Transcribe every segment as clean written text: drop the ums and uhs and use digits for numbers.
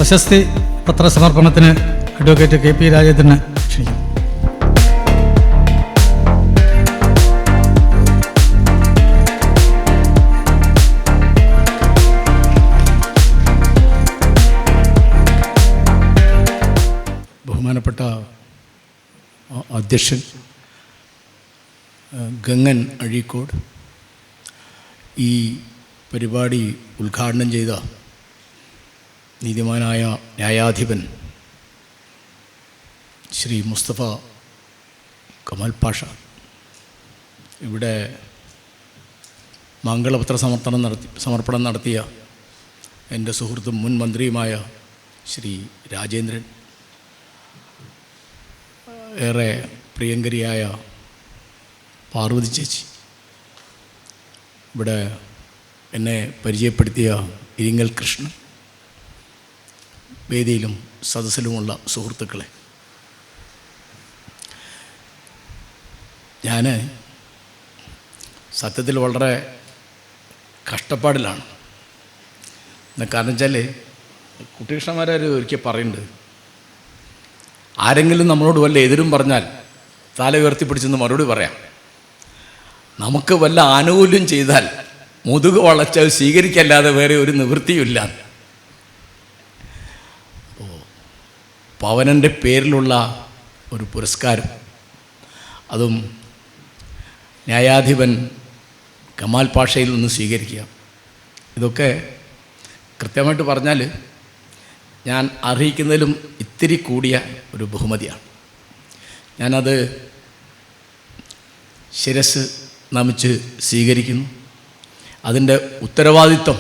പ്രശസ്തി പത്രസമർപ്പണത്തിന് advocate K P രാജേന്ദ്രനെ ക്ഷണിക്കുന്നു. ബഹുമാനപ്പെട്ട അധ്യക്ഷൻ ഗംഗൻ അഴീക്കോട്, ഈ പരിപാടി ഉദ്ഘാടനം ചെയ്ത നീതിമാനായ ന്യായാധിപൻ ശ്രീ മുസ്തഫ കമാൽ പാഷ, ഇവിടെ മംഗളപത്ര സമർപ്പണം നടത്തിയ എൻ്റെ സുഹൃത്തും മുൻ മന്ത്രിയുമായ ശ്രീ രാജേന്ദ്രൻ, ഏറെ പ്രിയങ്കരിയായ പാർവതി ചേച്ചി, ഇവിടെ എന്നെ പരിചയപ്പെടുത്തിയ ഇരിങ്ങൽ കൃഷ്ണൻ, വേദിയിലും സദസ്സിലുമുള്ള സുഹൃത്തുക്കളെ, ഞാൻ സത്യത്തിൽ വളരെ കഷ്ടപ്പാടിലാണ്. കാരണം വെച്ചാൽ കുട്ടികൃഷ്ണന്മാർ ഒരിക്കൽ പറയുന്നുണ്ട്, ആരെങ്കിലും നമ്മളോട് വല്ല എതിരും പറഞ്ഞാൽ തല ഉയർത്തിപ്പിടിച്ചെന്ന് മറുപടി പറയാം. നമുക്ക് വല്ല ആനുകൂല്യം ചെയ്താൽ മുതുക് വളച്ച് സ്വീകരിക്കല്ലാതെ വേറെ ഒരു നിവൃത്തിയുമില്ല. പവനൻ്റെ പേരിലുള്ള ഒരു പുരസ്കാരം, അതും ന്യായാധിപൻ കമാൽ പാഷയിൽ നിന്ന് സ്വീകരിക്കുക, ഇതൊക്കെ കൃത്യമായിട്ട് പറഞ്ഞാൽ ഞാൻ അർഹിക്കുന്നതിലും ഇത്തിരി കൂടിയ ഒരു ബഹുമതിയാണ്. ഞാനത് ശിരസ് നമിച്ച് സ്വീകരിക്കുന്നു. അതിൻ്റെ ഉത്തരവാദിത്വം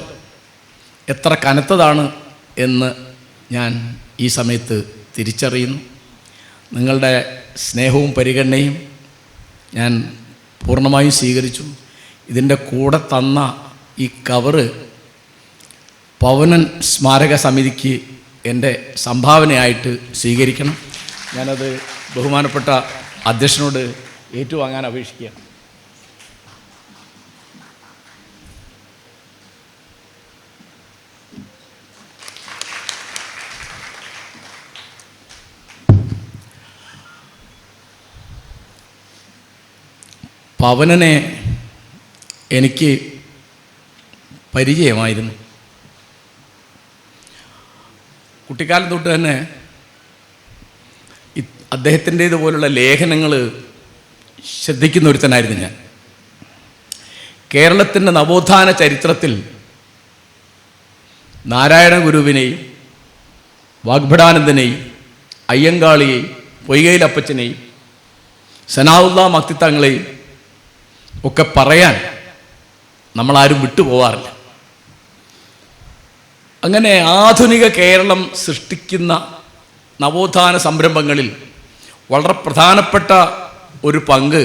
എത്ര കനത്തതാണ് എന്ന് ഞാൻ ഈ സമയത്ത് തിരിച്ചറിയുന്നു. നിങ്ങളുടെ സ്നേഹവും പരിഗണനയും ഞാൻ പൂർണ്ണമായും സ്വീകരിച്ചു. ഇതിൻ്റെ കൂടെ തന്ന ഈ കവറ് പവനൻ സ്മാരക സമിതിക്ക് എൻ്റെ സംഭാവനയായിട്ട് സ്വീകരിക്കണം. ഞാനത് ബഹുമാനപ്പെട്ട അധ്യക്ഷനോട് ഏറ്റുവാങ്ങാൻ അപേക്ഷിക്കുകയാണ്. പവനനെ എനിക്ക് പരിചയമായിരുന്നു. കുട്ടിക്കാലം തൊട്ട് തന്നെ അദ്ദേഹത്തിൻ്റേതുപോലുള്ള ലേഖനങ്ങൾ ശ്രദ്ധിക്കുന്ന ഒരുത്തനായിരുന്നു ഞാൻ. കേരളത്തിൻ്റെ നവോത്ഥാന ചരിത്രത്തിൽ നാരായണ ഗുരുവിനെയും വാഗ്ഭടാനന്ദനെയും അയ്യങ്കാളിയെയും പൊയ്കയിലപ്പച്ചനെയും സനാഉല്ലാ മക്തിത്തങ്ങളെയും ഒക്കെ പറയാൻ നമ്മളാരും വിട്ടുപോകാറില്ല. അങ്ങനെ ആധുനിക കേരളം സൃഷ്ടിക്കുന്ന നവോത്ഥാന സംരംഭങ്ങളിൽ വളരെ പ്രധാനപ്പെട്ട ഒരു പങ്ക്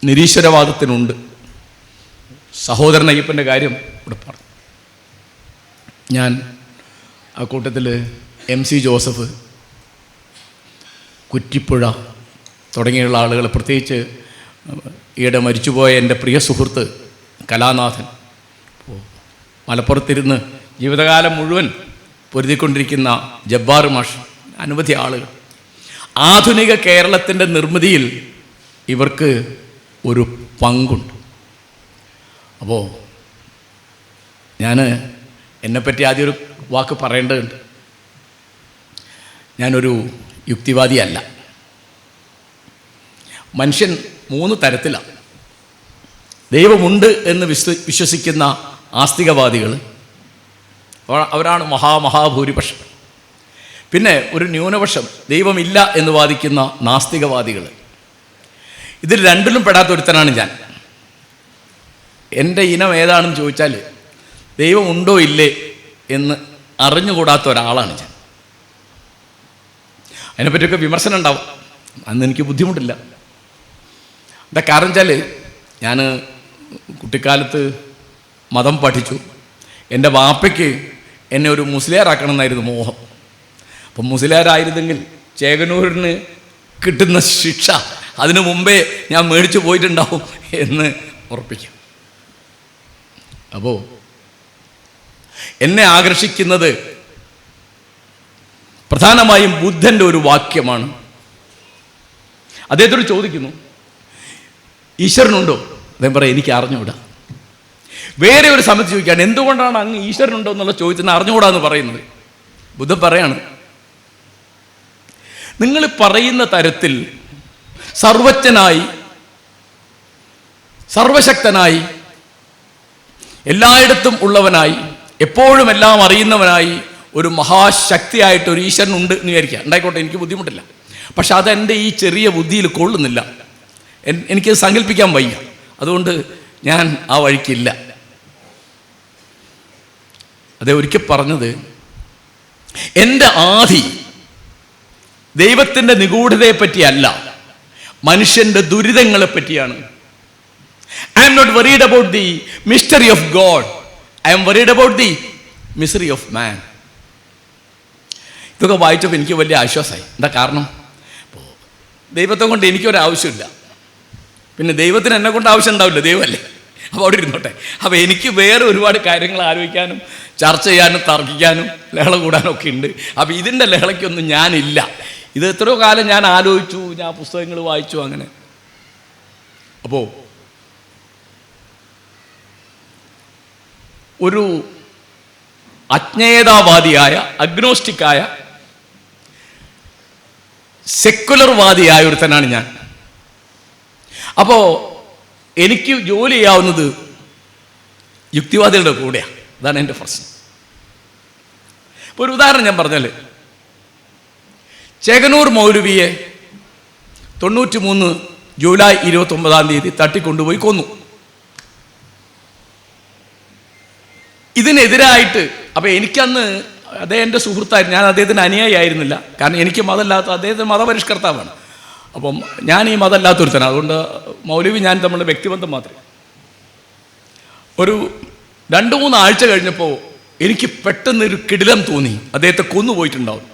നിരീശ്വരവാദത്തിനുണ്ട്. സഹോദരൻ അയ്യപ്പൻ്റെ കാര്യം ഇവിടെ പറഞ്ഞു. ഞാൻ ആ കൂട്ടത്തിൽ MC ജോസഫ്, കുറ്റിപ്പുഴ തുടങ്ങിയുള്ള ആളുകൾ, പ്രത്യേകിച്ച് ഈയിടെ മരിച്ചുപോയ എൻ്റെ പ്രിയ സുഹൃത്ത് കലാനാഥൻ, മലപ്പുറത്തിരുന്ന് ജീവിതകാലം മുഴുവൻ പൊരുതിക്കൊണ്ടിരിക്കുന്ന ജബ്ബാർ മാഷ്, അനവധി ആളുകൾ. ആധുനിക കേരളത്തിൻ്റെ നിർമ്മിതിയിൽ ഇവർക്ക് ഒരു പങ്കുണ്ട്. അപ്പോൾ ഞാൻ എന്നെപ്പറ്റി ആദ്യം ഒരു വാക്ക് പറയേണ്ടതുണ്ട്. ഞാനൊരു യുക്തിവാദിയല്ല. മനുഷ്യൻ 3 തരത്തിലാണ്. ദൈവമുണ്ട് എന്ന് വിശ്വസിക്കുന്ന ആസ്തികവാദികൾ, അവരാണ് മഹാഭൂരിപക്ഷം. പിന്നെ ഒരു ന്യൂനപക്ഷം ദൈവമില്ല എന്ന് വാദിക്കുന്ന നാസ്തികവാദികൾ. ഇതിൽ രണ്ടിലും പെടാത്ത ഒരുത്തനാണ് ഞാൻ. എൻ്റെ ഇനം ഏതാണെന്ന് ചോദിച്ചാൽ ദൈവം ഉണ്ടോ ഇല്ലേ എന്ന് അറിഞ്ഞുകൂടാത്ത ഒരാളാണ് ഞാൻ. അതിനെപ്പറ്റിയൊക്കെ വിമർശനം ഉണ്ടാവും, അന്ന് എനിക്ക് ബുദ്ധിമുട്ടില്ല. എന്താ കാരണം വെച്ചാൽ ഞാൻ കുട്ടിക്കാലത്ത് മതം പഠിച്ചു. എൻ്റെ വാപ്പയ്ക്ക് എന്നെ ഒരു മുസ്ലിയാറാക്കണം എന്നായിരുന്നു മോഹം. അപ്പം മുസ്ലിയാരായിരുന്നെങ്കിൽ ചേകനൂരിന് കിട്ടുന്ന ശിക്ഷ അതിനു മുമ്പേ ഞാൻ മേടിച്ചു പോയിട്ടുണ്ടാവും എന്ന് ഉറപ്പിക്കാം. അപ്പോൾ എന്നെ ആകർഷിക്കുന്നത് പ്രധാനമായും ബുദ്ധൻ്റെ ഒരു വാക്യമാണ്. അദ്ദേഹത്തോട് ചോദിക്കുന്നു, ഈശ്വരനുണ്ടോ? അദ്ദേഹം പറയാം, എനിക്ക് അറിഞ്ഞുകൂടാ. വേറെ ഒരു സമയത്ത് ചോദിക്കുകയാണ്, എന്തുകൊണ്ടാണ് അങ്ങ് ഈശ്വരനുണ്ടോ എന്നുള്ള ചോദ്യത്തിന് അറിഞ്ഞുകൂടാ എന്ന് പറയുന്നത്? ബുദ്ധൻ പറയാണ്, നിങ്ങൾ പറയുന്ന തരത്തിൽ സർവജ്ഞനായി, സർവശക്തനായി, എല്ലായിടത്തും ഉള്ളവനായി, എപ്പോഴും എല്ലാം അറിയുന്നവനായി ഒരു മഹാശക്തിയായിട്ട് ഒരു ഈശ്വരനുണ്ട് എന്ന് വിചാരിക്കുക. ഉണ്ടായിക്കോട്ടെ, എനിക്ക് ബുദ്ധിമുട്ടില്ല. പക്ഷെ അതെൻ്റെ ഈ ചെറിയ ബുദ്ധിയിൽ കൊള്ളുന്നില്ല, എനിക്കത് സങ്കല്പിക്കാൻ വയ്യ. അതുകൊണ്ട് ഞാൻ ആ വഴിക്കില്ല. അദ്ദേഹം ഒരിക്കൽ പറഞ്ഞത്, എൻ്റെ ആധി ദൈവത്തിൻ്റെ നിഗൂഢതയെ പറ്റിയല്ല, മനുഷ്യൻ്റെ ദുരിതങ്ങളെ പറ്റിയാണ്. I am not worried about the mystery of God, I am worried about the misery of man. ഇതൊക്കെ വായിച്ചപ്പോൾ എനിക്ക് വലിയ ആശ്വാസമായി. എന്താ കാരണം? ദൈവത്തെ കൊണ്ട് എനിക്കൊരാവശ്യമില്ല, പിന്നെ ദൈവത്തിന് എന്നെ കൊണ്ട് ആവശ്യം ഉണ്ടാവില്ല, ദൈവമല്ലേ. അപ്പോൾ അവിടെ ഇരുന്നോട്ടെ. അപ്പോൾ എനിക്ക് വേറെ ഒരുപാട് കാര്യങ്ങൾ ആലോചിക്കാനും ചർച്ച ചെയ്യാനും തർക്കിക്കാനും ലഹള കൂടാനും ഒക്കെ ഉണ്ട്. അപ്പോൾ ഇതിൻ്റെ ലഹളയ്ക്കൊന്നും ഞാനില്ല. ഇത് എത്രയോ കാലം ഞാൻ ആലോചിച്ചു, ഞാൻ പുസ്തകങ്ങൾ വായിച്ചു, അങ്ങനെ. അപ്പോൾ ഒരു അജ്ഞേയതാവാദിയായ, അഗ്നോസ്റ്റിക്കായ, സെക്കുലർവാദിയായ ഒരുത്തനാണ് ഞാൻ. അപ്പോൾ എനിക്ക് ജോലി ചെയ്യാവുന്നത് യുക്തിവാദികളുടെ കൂടെയാണ്. അതാണ് എൻ്റെ പ്രശ്നം. ഇപ്പോൾ ഒരു ഉദാഹരണം ഞാൻ പറഞ്ഞാൽ, ചേകനൂർ മൗലവിയെ 93 ജൂലൈ 29 തട്ടിക്കൊണ്ടുപോയി കൊന്നു. ഇതിനെതിരായിട്ട്, അപ്പോൾ എനിക്കന്ന് അദ്ദേഹം എൻ്റെ സുഹൃത്തായിരുന്നു, ഞാൻ അദ്ദേഹത്തിന് അനുയായിയായിരുന്നില്ല. കാരണം എനിക്ക് മതമില്ലാത്ത, അദ്ദേഹത്തിന് മതപരിഷ്കർത്താവാണ്. അപ്പം ഞാൻ ഈ മതമില്ലാത്തൊരുത്തനാണ്. അതുകൊണ്ട് മൗലവി ഞാൻ തമ്മിലുള്ള വ്യക്തിബന്ധം മാത്രമേ. ഒരു 2-3 ആഴ്ച കഴിഞ്ഞപ്പോൾ എനിക്ക് പെട്ടെന്നൊരു കിടിലം തോന്നി, അദ്ദേഹത്തെ കൊന്നുപോയിട്ടുണ്ടാവും.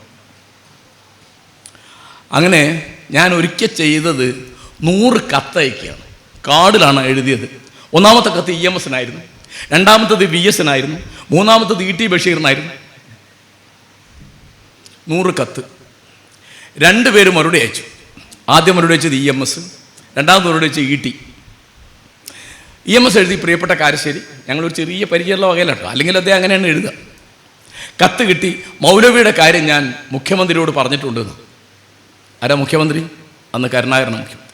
അങ്ങനെ ഞാൻ ഒരിക്കൽ ചെയ്തത് 100 കത്തയക്കുകയാണ്. കാർഡിലാണ് എഴുതിയത്. ഒന്നാമത്തെ കത്ത് EMS-നായിരുന്നു, രണ്ടാമത്തത് VS-നായിരുന്നു, മൂന്നാമത്തത് ET ബഷീറിനായിരുന്നു. 100 കത്ത്. 2 പേര് മറുപടി അയച്ചു. ആദ്യം മറുപടി അയച്ചത് EMS, രണ്ടാമത് മറുപടി അയച്ചത് ET. EMS എഴുതി, പ്രിയപ്പെട്ട കാരശ്ശേരി, ഞങ്ങളൊരു ചെറിയ പരിചയമുള്ള വകയിലാട്ടോ, അല്ലെങ്കിൽ അദ്ദേഹം അങ്ങനെയാണ് എഴുതുക. കത്ത് കിട്ടി, മൗലവിയുടെ കാര്യം ഞാൻ മുഖ്യമന്ത്രിയോട് പറഞ്ഞിട്ടുണ്ടെന്ന്. ആരാ മുഖ്യമന്ത്രി? അന്ന് കരുണാകരനാണ് മുഖ്യമന്ത്രി.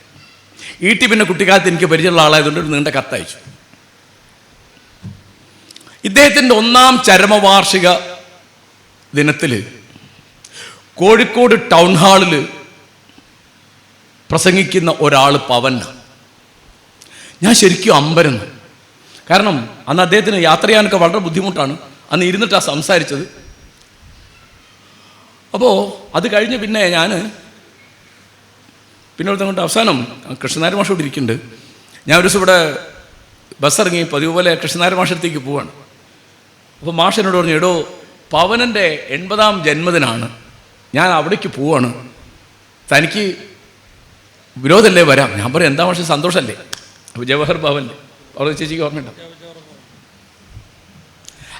ET പിന്നെ കുട്ടിക്കാലത്ത് എനിക്ക് പരിചയമുള്ള ആളായതുകൊണ്ട് ഒരു നീണ്ട കത്തയച്ചു. ഇദ്ദേഹത്തിൻ്റെ 1-ാം ചരമവാർഷിക ദിനത്തിൽ കോഴിക്കോട് ടൗൺ ഹാളിൽ പ്രസംഗിക്കുന്ന ഒരാൾ പവന. ഞാൻ ശരിക്കും അമ്പരന്നു. കാരണം അന്ന് അദ്ദേഹത്തിന് യാത്ര ചെയ്യാനൊക്കെ വളരെ ബുദ്ധിമുട്ടാണ്. അന്ന് ഇരുന്നിട്ടാണ് സംസാരിച്ചത്. അപ്പോൾ അത് കഴിഞ്ഞ് പിന്നെ ഞാൻ കൊണ്ട് അവസാനം കൃഷ്ണനായർ മാഷോട് ഇരിക്കുന്നുണ്ട്. ഞാൻ ഒരു ദിവസം ഇവിടെ ബസ് ഇറങ്ങി പതിവ് പോലെ കൃഷ്ണനായർ മാഷത്തേക്ക് പോവാണ്. അപ്പോൾ മാഷ് എന്നോട് പറഞ്ഞു, എടോ പവനൻ്റെ 80-ാം ജന്മദിനാണ്, ഞാൻ അവിടേക്ക് പോവാണ്, തനിക്ക് വിരോധമല്ലേ വരാം? ഞാൻ പറയും, എന്താ മാഷെ സന്തോഷമല്ലേ? അപ്പോൾ ജവഹർ ഭവനിൽ അവർ ചേച്ചിക്ക് ഓർമ്മയുണ്ടാവും.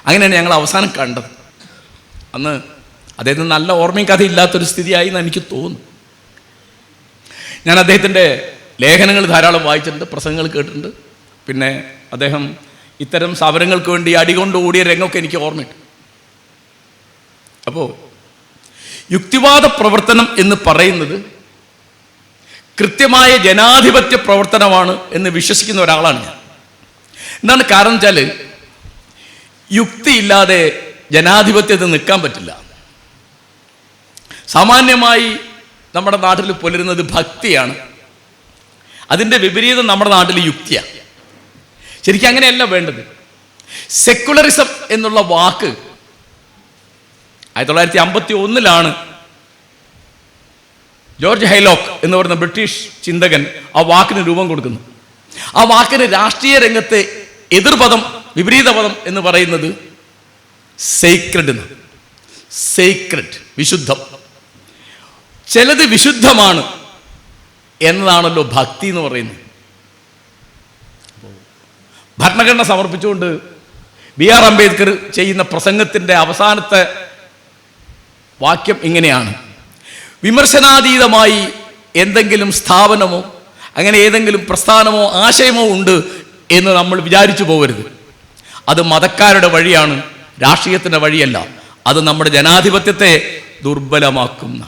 അങ്ങനെയാണ് ഞങ്ങൾ അവസാനം കണ്ടത്. അന്ന് അദ്ദേഹത്തിന് നല്ല ഓർമ്മയും കഥ ഇല്ലാത്തൊരു സ്ഥിതിയായി എന്ന് എനിക്ക് തോന്നുന്നു. ഞാൻ അദ്ദേഹത്തിൻ്റെ ലേഖനങ്ങൾ ധാരാളം വായിച്ചിട്ടുണ്ട്, പ്രസംഗങ്ങൾ കേട്ടിട്ടുണ്ട്. പിന്നെ അദ്ദേഹം ഇത്തരം സമരങ്ങൾക്ക് വേണ്ടി അടികൊണ്ട് ഓടിയ രംഗമൊക്കെ എനിക്ക് ഓർമ്മയുണ്ട്. അപ്പോൾ യുക്തിവാദ പ്രവർത്തനം എന്ന് പറയുന്നത് കൃത്യമായ ജനാധിപത്യ പ്രവർത്തനമാണ് എന്ന് വിശ്വസിക്കുന്ന ഒരാളാണ് ഞാൻ. എന്താണ് കാരണം വെച്ചാൽ, യുക്തിയില്ലാതെ ജനാധിപത്യത്തിൽ നിൽക്കാൻ പറ്റില്ല. സാമാന്യമായി നമ്മുടെ നാട്ടിൽ പുലരുന്നത് ഭക്തിയാണ്, അതിൻ്റെ വിപരീതം നമ്മുടെ നാട്ടിൽ യുക്തിയാണ്. ശരിക്കും അങ്ങനെയല്ല വേണ്ടത്. സെക്കുലറിസം എന്നുള്ള വാക്ക് 1951 ജോർജ് ഹൈലോക്ക് എന്ന് പറയുന്ന ബ്രിട്ടീഷ് ചിന്തകൻ ആ വാക്കിന് രൂപം കൊടുക്കുന്നു. ആ വാക്കിന് രാഷ്ട്രീയ രംഗത്തെ എതിർപദം, വിപരീത പദം എന്ന് പറയുന്നത് സേക്രഡ് എന്ന്. സേക്രഡ്, വിശുദ്ധം. ചിലത് വിശുദ്ധമാണ് എന്നതാണല്ലോ ഭക്തി എന്ന് പറയുന്നത്. ഭരണഘടന സമർപ്പിച്ചുകൊണ്ട് BR അംബേദ്കർ ചെയ്യുന്ന പ്രസംഗത്തിൻ്റെ അവസാനത്തെ വാക്യം ഇങ്ങനെയാണ്: വിമർശനാതീതമായി എന്തെങ്കിലും സ്ഥാപനമോ അങ്ങനെ ഏതെങ്കിലും പ്രസ്ഥാനമോ ആശയമോ ഉണ്ട് എന്ന് നമ്മൾ വിചാരിച്ചു പോകരുത്. അത് മതക്കാരുടെ വഴിയാണ്, രാഷ്ട്രീയത്തിൻ്റെ വഴിയല്ല. അത് നമ്മുടെ ജനാധിപത്യത്തെ ദുർബലമാക്കുന്ന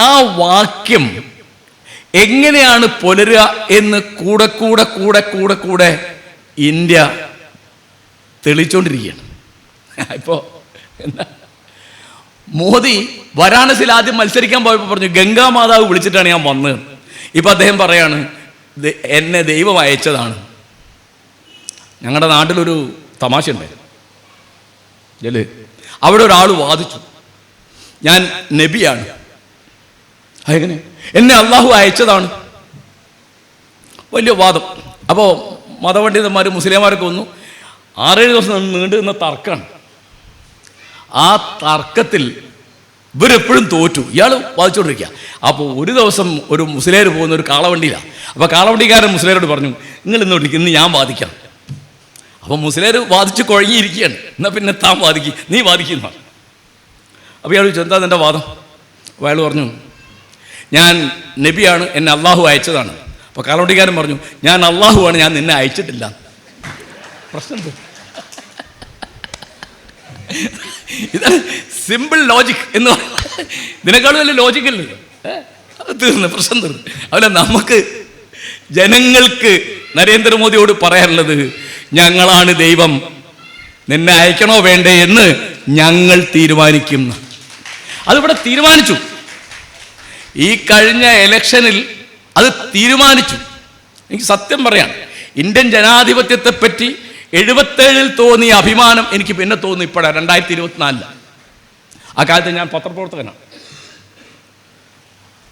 ആ വാക്യം എങ്ങനെയാണ് പുലരുക എന്ന് കൂടെ കൂടെ കൂടെ കൂടെ കൂടെ ഇന്ത്യ തെളിച്ചുകൊണ്ടിരിക്കുകയാണ്. ഇപ്പോൾ എന്താ, മോദി വാരാണസിയിൽ ആദ്യം മത്സരിക്കാൻ പോയപ്പോൾ പറഞ്ഞു ഗംഗാ മാതാവ് വിളിച്ചിട്ടാണ് ഞാൻ വന്നത്. ഇപ്പം അദ്ദേഹം പറയാണ് എന്നെ ദൈവം അയച്ചതാണ്. ഞങ്ങളുടെ നാട്ടിലൊരു തമാശ ഉണ്ടായിരുന്നു. അവിടെ ഒരാൾ വാദിച്ചു, ഞാൻ നബിയാണ്. അതെങ്ങനെ? എന്നെ അള്ളാഹു അയച്ചതാണ്. വലിയ വാദം. അപ്പോൾ മതപണ്ഡിതന്മാർ മുസ്ലിംമാരൊക്കെ വന്നു. 6-7 ദിവസം നീണ്ടു നിന്ന തർക്കമാണ്. ആ തർക്കത്തിൽ ഇവരെപ്പോഴും തോറ്റു. ഇയാൾ വാദിച്ചുകൊണ്ടിരിക്കുക. അപ്പോൾ ഒരു ദിവസം ഒരു മുസ്ലിം പോകുന്ന ഒരു കാളവണ്ടിയിലാണ്. അപ്പോൾ കാളവണ്ടിക്കാരൻ മുസ്ലിമരോട് പറഞ്ഞു, നിങ്ങൾ ഇന്ന് ഞാൻ വാദിക്കാം. അപ്പോൾ മുസ്ലിം വാദിച്ച് കുഴങ്ങിയിരിക്കുകയാണ്. എന്നാൽ പിന്നെ താൻ നീ വാദിക്കുന്ന. അപ്പോൾ ഇയാൾ ചോദിച്ചു, എന്താ നിൻ്റെ വാദം? അപ്പോൾ അയാൾ പറഞ്ഞു, ഞാൻ നബിയാണ്, എന്നെ അള്ളാഹു അയച്ചതാണ്. അപ്പോൾ കാളവണ്ടിക്കാരൻ പറഞ്ഞു, ഞാൻ അള്ളാഹുവാണ്, ഞാൻ നിന്നെ അയച്ചിട്ടില്ല. പ്രശ്നം ഇതാണ് സിമ്പിൾ ലോജിക് എന്ന് പറയുന്നത്. ഇതിനേക്കാളും വലിയ ലോജിക്കല്ലേ? അത് തീർന്നു, പ്രശ്നം തീർന്നു. അതുപോലെ നമുക്ക് ജനങ്ങൾക്ക് നരേന്ദ്രമോദിയോട് പറയാനുള്ളത്, ഞങ്ങളാണ് ദൈവം, നിന്നെ അയക്കണോ വേണ്ടേ എന്ന് ഞങ്ങൾ തീരുമാനിക്കുന്ന. അതിവിടെ തീരുമാനിച്ചു. ഈ കഴിഞ്ഞ ഇലക്ഷനിൽ അത് തീരുമാനിച്ചു. എനിക്ക് സത്യം പറയാം, ഇന്ത്യൻ ജനാധിപത്യത്തെ പറ്റി 77-ൽ തോന്നിയ അഭിമാനം എനിക്ക് പിന്നെ തോന്നുന്നു ഇപ്പോഴാണ്, 2024. ആ കാലത്ത് ഞാൻ പത്രപ്രവർത്തകനാണ്.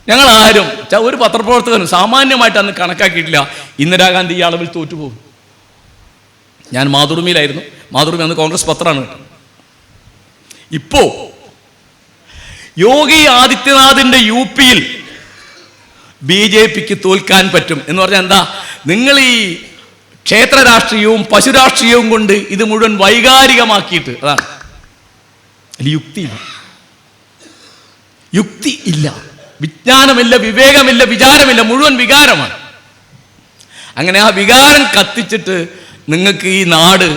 ഞങ്ങളാരും ഒരു പത്രപ്രവർത്തകനും സാമാന്യമായിട്ട് അന്ന് കണക്കാക്കിയിട്ടില്ല ഇന്ദിരാഗാന്ധി ഈ അളവിൽ തോറ്റുപോകും. ഞാൻ മാതൃഭൂമിയിലായിരുന്നു. മാതൃഭൂമി അന്ന് കോൺഗ്രസ് പത്രമാണ് കേട്ടോ. ഇപ്പോ യോഗി ആദിത്യനാഥിന്റെ UP-യിൽ BJPക്ക് തോൽക്കാൻ പറ്റും എന്ന് പറഞ്ഞാൽ എന്താ? നിങ്ങൾ ഈ ക്ഷേത്ര രാഷ്ട്രീയവും പശുരാഷ്ട്രീയവും കൊണ്ട് ഇത് മുഴുവൻ വൈകാരികമാക്കിയിട്ട്, അതാണ്. യുക്തി ഇല്ല, വിജ്ഞാനമില്ല, വിവേകമില്ല, വിചാരമില്ല, മുഴുവൻ വികാരമാണ്. അങ്ങനെ ആ വികാരം കത്തിച്ചിട്ട് നിങ്ങൾക്ക് ഈ നാട്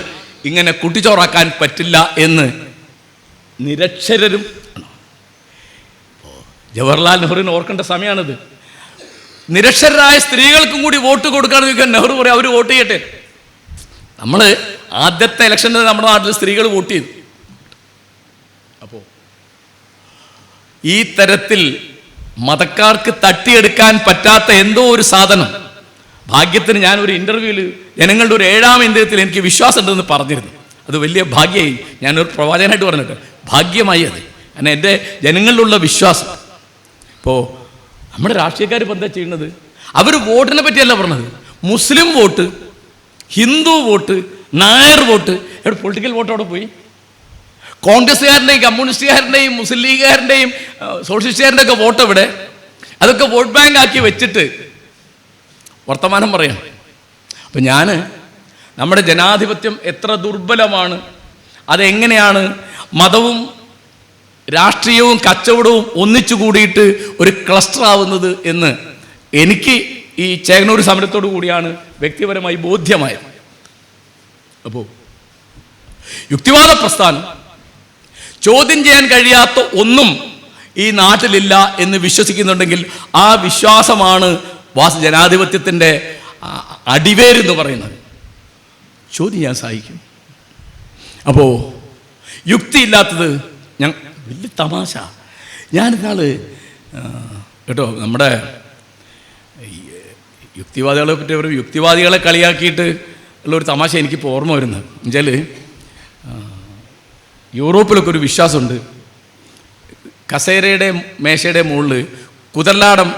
ഇങ്ങനെ കുട്ടിച്ചോറാക്കാൻ പറ്റില്ല എന്ന് നിരക്ഷരരും. ജവഹർലാൽ നെഹ്റുവിനെ ഓർക്കേണ്ട സമയമാണിത്. നിരക്ഷരരായ സ്ത്രീകൾക്കും കൂടി വോട്ട് കൊടുക്കുകയാണെന്ന് ചോദിക്കാൻ നെഹ്റു പറയും, അവർ വോട്ട് ചെയ്യട്ടെ. നമ്മൾ ആദ്യത്തെ ഇലക്ഷനിൽ നമ്മുടെ നാട്ടിൽ സ്ത്രീകൾ വോട്ട് ചെയ്തു. അപ്പോൾ ഈ തരത്തിൽ മതക്കാർക്ക് തട്ടിയെടുക്കാൻ പറ്റാത്ത എന്തോ ഒരു സാധനം, ഭാഗ്യത്തിന് ഞാനൊരു ഇൻ്റർവ്യൂവിൽ ജനങ്ങളുടെ ഒരു 7ാം ഇന്ദ്രിയത്തിൽ എനിക്ക് വിശ്വാസം ഉണ്ടെന്ന് പറഞ്ഞിരുന്നു. അത് വലിയ ഭാഗ്യമായി. ഞാനൊരു പ്രവാചകനായിട്ട് പറഞ്ഞിട്ട് ഭാഗ്യമായി അത്. കാരണം എൻ്റെ ജനങ്ങളിലുള്ള വിശ്വാസം. ഇപ്പോൾ നമ്മുടെ രാഷ്ട്രീയക്കാർ ഇപ്പം എന്താ ചെയ്യുന്നത്? അവർ വോട്ടിനെ പറ്റിയല്ല പറഞ്ഞത്. മുസ്ലിം വോട്ട്, ഹിന്ദു വോട്ട്, നായർ വോട്ട്, എവിടെ പൊളിറ്റിക്കൽ വോട്ട് അവിടെ പോയി? കോൺഗ്രസ്സുകാരൻ്റെയും കമ്മ്യൂണിസ്റ്റുകാരൻ്റെയും മുസ്ലിം ലീഗുകാരൻ്റെയും സോഷ്യലിസ്റ്റുകാരൻ്റെ ഒക്കെ വോട്ട് എവിടെ? അതൊക്കെ വോട്ട് ബാങ്ക് ആക്കി വെച്ചിട്ട് വർത്തമാനം പറയാം. അപ്പം ഞാൻ നമ്മുടെ ജനാധിപത്യം എത്ര ദുർബലമാണ്, അതെങ്ങനെയാണ് മതവും രാഷ്ട്രീയവും കച്ചവടവും ഒന്നിച്ചു കൂടിയിട്ട് ഒരു ക്ലസ്റ്റർ ആവുന്നത് എന്ന് എനിക്ക് ഈ ചേകനൂർ സമരത്തോടു കൂടിയാണ് വ്യക്തിപരമായി ബോധ്യമായത്. അപ്പോൾ യുക്തിവാദ പ്രസ്ഥാനം ചോദ്യം ചെയ്യാൻ കഴിയാത്ത ഒന്നും ഈ നാട്ടിലില്ല എന്ന് വിശ്വസിക്കുന്നുണ്ടെങ്കിൽ ആ വിശ്വാസമാണ് ജനാധിപത്യത്തിൻ്റെ അടിവേരെന്ന് പറയുന്നത്. ചോദ്യം ചെയ്യാൻ സാധിക്കും. അപ്പോൾ യുക്തിയില്ലാത്തത് വലിയ തമാശ. ഞാനിന്നാൾ കേട്ടോ, നമ്മുടെ യുക്തിവാദികളെ പറ്റി ഒരു യുക്തിവാദികളെ കളിയാക്കിയിട്ട് ഉള്ളൊരു തമാശ എനിക്കിപ്പോൾ ഓർമ്മ വരുന്നത് എന്നുവെച്ചാൽ, യൂറോപ്പിലൊക്കെ ഒരു വിശ്വാസമുണ്ട്, കസേരയുടെ മേശയുടെ മുകളിൽ കുതിരലാടം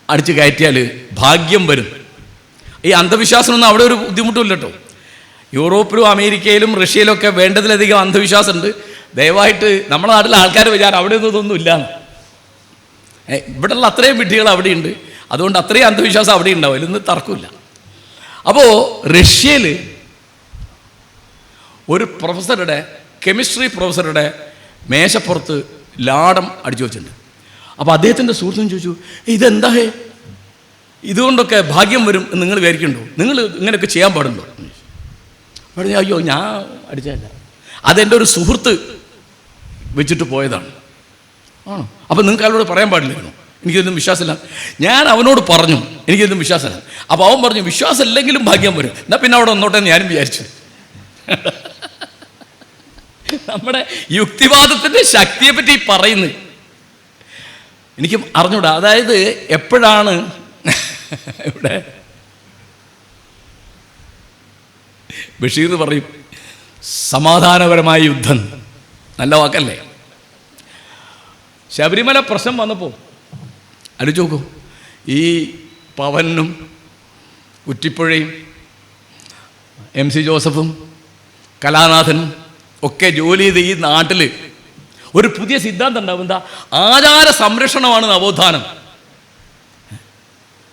അടിച്ച് കയറ്റിയാൽ ഭാഗ്യം വരും. ഈ അന്ധവിശ്വാസമൊന്നും അവിടെ ഒരു ബുദ്ധിമുട്ടുമില്ല കേട്ടോ. യൂറോപ്പിലും അമേരിക്കയിലും റഷ്യയിലൊക്കെ വേണ്ടതിലധികം അന്ധവിശ്വാസമുണ്ട്. ദയവായിട്ട് നമ്മുടെ നാട്ടിലെ ആൾക്കാർ വിചാരം അവിടെ ഇതൊന്നും ഇല്ലാന്ന്. ഇവിടെയുള്ള അത്രയും വിഡ്ഢികൾ അവിടെയുണ്ട്. അതുകൊണ്ട് അത്രയും അന്ധവിശ്വാസം അവിടെ ഉണ്ടാവും, അതിലൊന്നും തർക്കമില്ല. അപ്പോൾ റഷ്യയിൽ ഒരു പ്രൊഫസറുടെ കെമിസ്ട്രി പ്രൊഫസറുടെ മേശപ്പുറത്ത് ലാടം അടിച്ചു വെച്ചിട്ടുണ്ട്. അപ്പോൾ അദ്ദേഹത്തിൻ്റെ സുഹൃത്തും ചോദിച്ചു, ഇതെന്താ ഇതുകൊണ്ടൊക്കെ ഭാഗ്യം വരും എന്ന് നിങ്ങൾ വിചാരിക്കണ്ടോ? നിങ്ങൾ ഇങ്ങനെയൊക്കെ ചെയ്യാൻ പാടുണ്ടോ? പറഞ്ഞു, അയ്യോ ഞാൻ അടിച്ചതല്ല, അതെൻ്റെ ഒരു സുഹൃത്ത് വെച്ചിട്ട് പോയതാണ്. ആണോ? അപ്പം നിങ്ങൾക്ക് അയാളോട് പറയാൻ പാടില്ലായിരുന്നു എനിക്കിതൊന്നും വിശ്വാസമില്ല? ഞാൻ അവനോട് പറഞ്ഞു എനിക്കിതൊന്നും വിശ്വാസമില്ല. അപ്പോൾ അവൻ പറഞ്ഞു, വിശ്വാസം ഇല്ലെങ്കിലും ഭാഗ്യം വരും, എന്നാൽ പിന്നെ അവിടെ വന്നോട്ടെ എന്ന് ഞാനും വിചാരിച്ചു. നമ്മുടെ യുക്തിവാദത്തിൻ്റെ ശക്തിയെപ്പറ്റി പറയുന്നത് എനിക്ക് അറിഞ്ഞൂടാ. അതായത് എപ്പോഴാണ് ഇവിടെ ബഷീർ പറയും സമാധാനപരമായ യുദ്ധം, നല്ല വാക്കല്ലേ? ശബരിമല പ്രശ്നം വന്നപ്പോൾ ആലോചിച്ച് നോക്കൂ, ഈ പവനും കുറ്റിപ്പുഴയും MC ജോസഫും കലാനാഥനും ഒക്കെ ജോലി ചെയ്ത് ഈ നാട്ടിൽ ഒരു പുതിയ സിദ്ധാന്തം ഉണ്ടാവും. എന്താ? ആചാര സംരക്ഷണമാണ് നവോത്ഥാനം.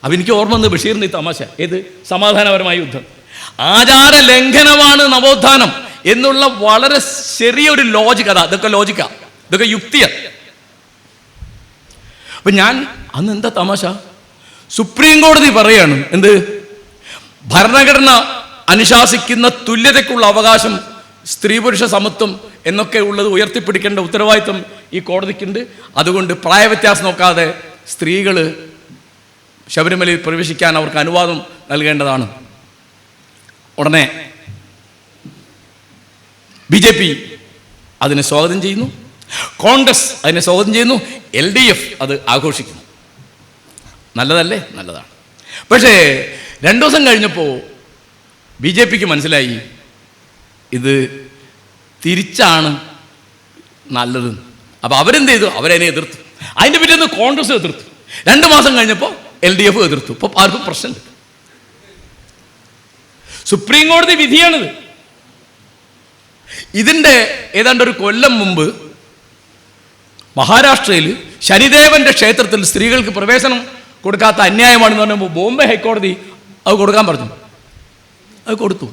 അപ്പം എനിക്ക് ഓർമ്മ വന്നത് ബഷീറിൻ്റെ ഈ തമാശ, ഏത് സമാധാനപരമായ യുദ്ധം, ആചാര ലംഘനമാണ് നവോത്ഥാനം എന്നുള്ള വളരെ ചെറിയൊരു ലോജിക്. അതാ, ഇതൊക്കെ ലോജിക്കാണ്, ഇതൊക്കെ യുക്തിയാണ്. അപ്പം ഞാൻ അന്ന് എന്താ തമാശ, സുപ്രീം കോടതി പറയാണ് എന്ത്, ഭരണഘടന അനുശാസിക്കുന്ന തുല്യതയ്ക്കുള്ള അവകാശം, സ്ത്രീ പുരുഷ സമത്വം എന്നൊക്കെ ഉള്ളത് ഉയർത്തിപ്പിടിക്കേണ്ട ഉത്തരവാദിത്വം ഈ കോടതിക്കുണ്ട്. അതുകൊണ്ട് പ്രായവ്യത്യാസം നോക്കാതെ സ്ത്രീകൾ ശബരിമലയിൽ പ്രവേശിക്കാൻ അവർക്ക് അനുവാദം നൽകേണ്ടതാണ്. ഉടനെ BJP അതിനെ സ്വാഗതം ചെയ്യുന്നു, കോൺഗ്രസ് അതിനെ സ്വാഗതം ചെയ്യുന്നു, LDF അത് ആഘോഷിക്കുന്നു. നല്ലതല്ലേ? നല്ലതാണ്. പക്ഷേ 2 ദിവസം കഴിഞ്ഞപ്പോൾ BJPക്ക് മനസ്സിലായി ഇത് തിരിച്ചാണ് നല്ലത്. അപ്പോൾ അവരെന്ത് ചെയ്തു? അവരതിനെ എതിർത്തു. അതിൻ്റെ പിറ്റേന്ന് കോൺഗ്രസ് എതിർത്തു. 2 മാസം കഴിഞ്ഞപ്പോൾ LDF എതിർത്തു. ഇപ്പോൾ ആർക്കും പ്രശ്നമില്ല. സുപ്രീം കോടതി വിധിയാണിത്. ഇതിൻ്റെ ഏതാണ്ട് ഒരു കൊല്ലം മുമ്പ് മഹാരാഷ്ട്രയിൽ ശനിദേവന്റെ ക്ഷേത്രത്തിൽ സ്ത്രീകൾക്ക് പ്രവേശനം കൊടുക്കാത്ത അന്യായമാണെന്ന് പറഞ്ഞപ്പോൾ ബോംബെ ഹൈക്കോടതി അത് കൊടുക്കാൻ പറഞ്ഞു. അത് കൊടുത്തു.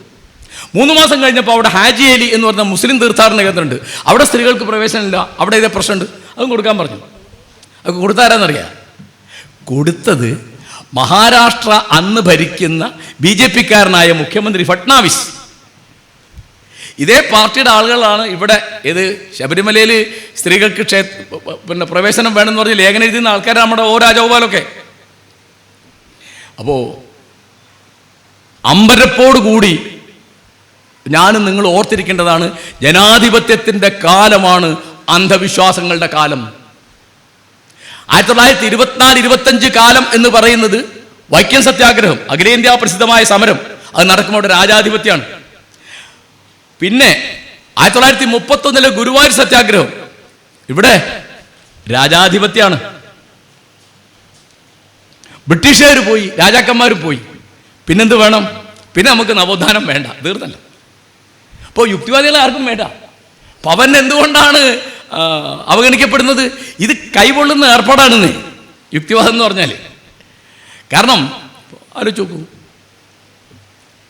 3 മാസം കഴിഞ്ഞപ്പോൾ അവിടെ ഹാജി അലി എന്ന് പറഞ്ഞ മുസ്ലിം തീർത്ഥാടന കേന്ദ്രമുണ്ട്, അവിടെ സ്ത്രീകൾക്ക് പ്രവേശനമില്ല, അവിടെ ഇതേ പ്രശ്നമുണ്ട്, അതും കൊടുക്കാൻ പറഞ്ഞു. അത് കൊടുത്താരാന്നറിയാം? കൊടുത്തത് മഹാരാഷ്ട്ര അന്ന് ഭരിക്കുന്ന BJPക്കാരനായ മുഖ്യമന്ത്രി ഫട്നാവിസ്. ഇതേ പാർട്ടിയുടെ ആളുകളാണ് ഇവിടെ ഏത് ശബരിമലയിൽ സ്ത്രീകൾക്ക് പ്രവേശനം വേണമെന്ന് പറഞ്ഞ് ലേഖനം എഴുതുന്ന ആൾക്കാരാണ് നമ്മുടെ ഓ രാജഗോപാലൊക്കെ. അപ്പോൾ അമ്പരപ്പോടുകൂടി ഞാനും നിങ്ങൾ ഓർത്തിരിക്കേണ്ടതാണ്, ജനാധിപത്യത്തിൻ്റെ കാലമാണ് അന്ധവിശ്വാസങ്ങളുടെ കാലം. 1924-25 കാലം എന്ന് പറയുന്നത് വൈക്കം സത്യാഗ്രഹം, അഖിലേന്ത്യാ പ്രസിദ്ധമായ സമരം, അത് നടക്കുമ്പോൾ അവിടെ രാജാധിപത്യമാണ്. പിന്നെ 1931 ഗുരുവായൂർ സത്യാഗ്രഹം, ഇവിടെ രാജാധിപത്യമാണ്. ബ്രിട്ടീഷുകാർ പോയി, രാജാക്കന്മാർ പോയി, പിന്നെന്ത് വേണം? പിന്നെ നമുക്ക് നവോത്ഥാനം വേണ്ട, തീർന്നല്ല. അപ്പോൾ യുക്തിവാദികളെ ആർക്കും വേണ്ട. പവൻ എന്തുകൊണ്ടാണ് അവഗണിക്കപ്പെടുന്നത്? ഇത് കൈകൊള്ളുന്ന ഏർപ്പാടാണെന്ന് യുക്തിവാദം എന്ന് പറഞ്ഞാൽ. കാരണം ആലോചിച്ച് നോക്കൂ,